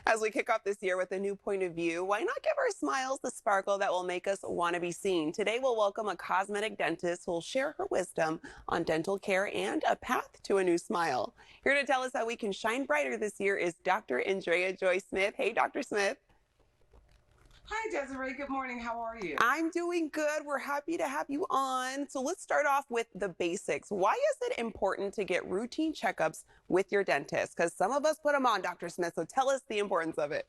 As we kick off this year with a new point of view, why not give our smiles the sparkle that will make us want to be seen? Today, we'll welcome a cosmetic dentist who will share her wisdom on dental care and a path to a new smile. Here to tell us how we can shine brighter this year is Dr. Andrea Joy Smith. Hey, Dr. Smith. Hi, Desiree. Good morning. How are you? I'm doing good. We're happy to have you on. So let's start off with the basics. Why is it important to get routine checkups with your dentist? Because some of us put them on, Dr. Smith. So tell us the importance of it.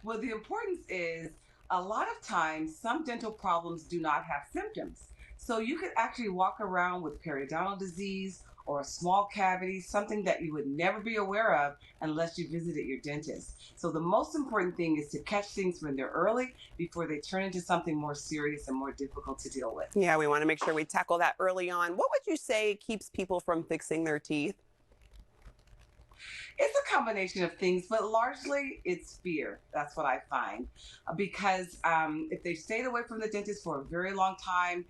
Well, the importance is a lot of times some dental problems do not have symptoms. So you could actually walk around with periodontal disease or a small cavity, something that you would never be aware of unless you visited your dentist. So the most important thing is to catch things when they're early before they turn into something more serious and more difficult to deal with. Yeah, we want to make sure we tackle that early on. What would you say keeps people from fixing their teeth? It's a combination of things, but largely it's fear. That's what I find. Because if they've stayed away from the dentist for a very long time,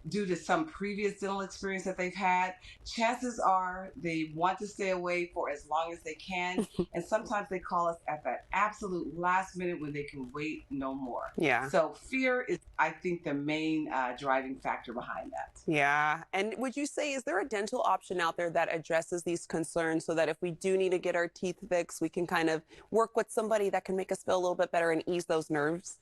due to some previous dental experience that they've had, chances are they want to stay away for as long as they can. And sometimes they call us at that absolute last minute when they can wait no more. Yeah. So fear is, I think, the main driving factor behind that. Yeah. And would you say, is there a dental option out there that addresses these concerns so that if we do need to get our teeth fixed, we can kind of work with somebody that can make us feel a little bit better and ease those nerves?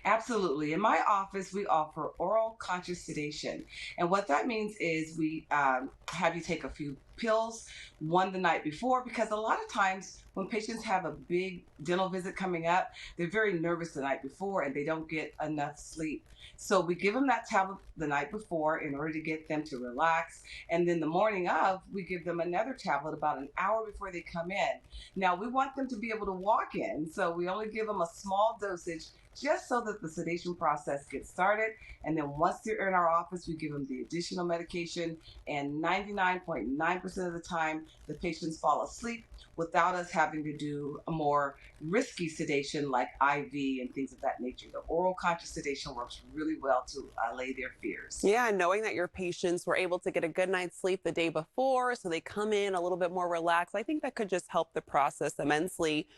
Absolutely. In my office, we offer oral conscious sedation. And what that means is we have you take a few pills, one the night before, because a lot of times when patients have a big dental visit coming up, they're very nervous the night before and they don't get enough sleep. So we give them that tablet the night before in order to get them to relax. And then the morning of, we give them another tablet about an hour before they come in. Now, we want them to be able to walk in, so we only give them a small dosage just so that the sedation process gets started. And then once they're in our office, we give them the additional medication. And 99.9% of the time, the patients fall asleep without us having to do a more risky sedation like IV and things of that nature. The oral conscious sedation works really well to allay their fears. Yeah, knowing that your patients were able to get a good night's sleep the day before, so they come in a little bit more relaxed, I think that could just help the process immensely.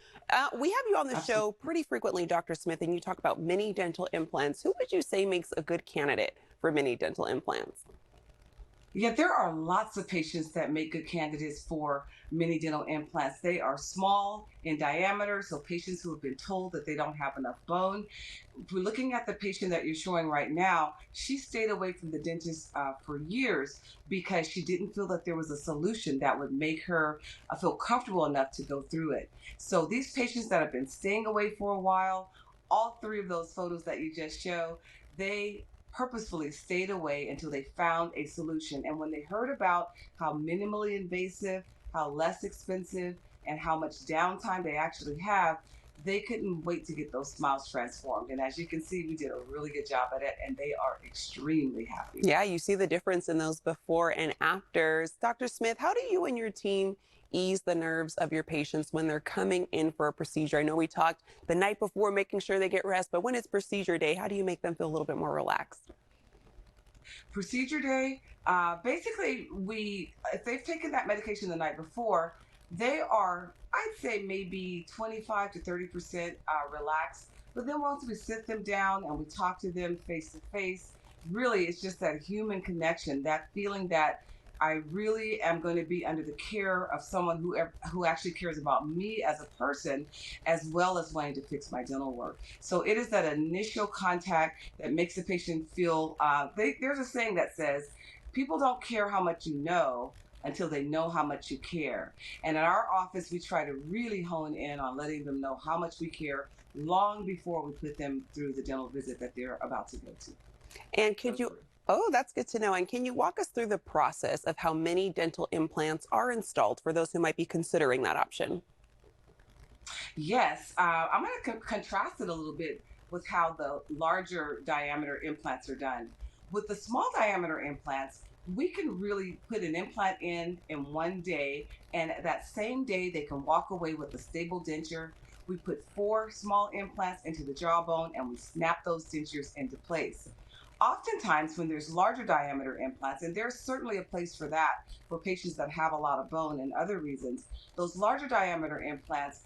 We have you on the Absolutely. show pretty frequently, Dr. Smith, and you talk about mini dental implants. Who would you say makes a good candidate for mini dental implants? Yeah, there are lots of patients that make good candidates for mini dental implants. They are small in diameter, so patients who have been told that they don't have enough bone. If we're looking at the patient that you're showing right now, she stayed away from the dentist for years because she didn't feel that there was a solution that would make her feel comfortable enough to go through it. So these patients that have been staying away for a while, all three of those photos that you just show, they purposefully stayed away until they found a solution. And when they heard about how minimally invasive, how less expensive, and how much downtime they actually have, they couldn't wait to get those smiles transformed. And as you can see, we did a really good job at it, and they are extremely happy. Yeah, you see the difference in those before and afters. Dr. Smith, how do you and your team ease the nerves of your patients when they're coming in for a procedure? I know we talked the night before making sure they get rest, but when it's procedure day, how do you make them feel a little bit more relaxed? Procedure day, basically, if they've taken that medication the night before, they are, I'd say, maybe 25 to 30% relaxed. But then once we sit them down and we talk to them face to face, really it's just that human connection, that feeling that I really am going to be under the care of someone who actually cares about me as a person, as well as wanting to fix my dental work. So it is that initial contact that makes the patient feel, there's a saying that says, people don't care how much you know until they know how much you care. And in our office, we try to really hone in on letting them know how much we care long before we put them through the dental visit that they're about to go to. And could you, oh, that's good to know. And can you walk us through the process of how many dental implants are installed for those who might be considering that option? Yes, I'm going to contrast it a little bit with how the larger diameter implants are done. With the small diameter implants, we can really put an implant in one day, and that same day they can walk away with a stable denture. We put 4 small implants into the jawbone and we snap those dentures into place. Oftentimes, when there's larger diameter implants, and there's certainly a place for that for patients that have a lot of bone and other reasons, those larger diameter implants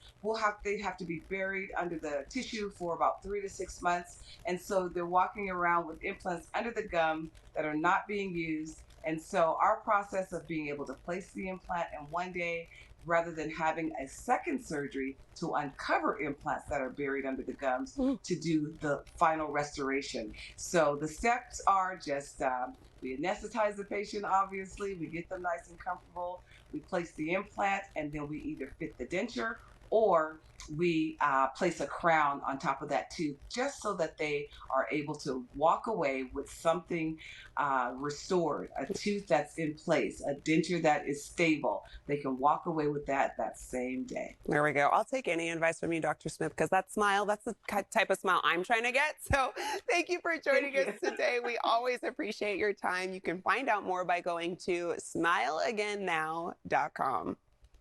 they have to be buried under the tissue for about 3 to 6 months, and so they're walking around with implants under the gum that are not being used. And so our process of being able to place the implant in one day rather than having a second surgery to uncover implants that are buried under the gums Mm. to do the final restoration. So the steps are just we anesthetize the patient, obviously, we get them nice and comfortable, we place the implant, and then we either fit the denture or we place a crown on top of that tooth just so that they are able to walk away with something restored, a tooth that's in place, a denture that is stable. They can walk away with that same day. There we go. I'll take any advice from you, Dr. Smith, because that smile, that's the type of smile I'm trying to get. So thank you for Thank joining us you. today. We always appreciate your time. You can find out more by going to smileagainnow.com.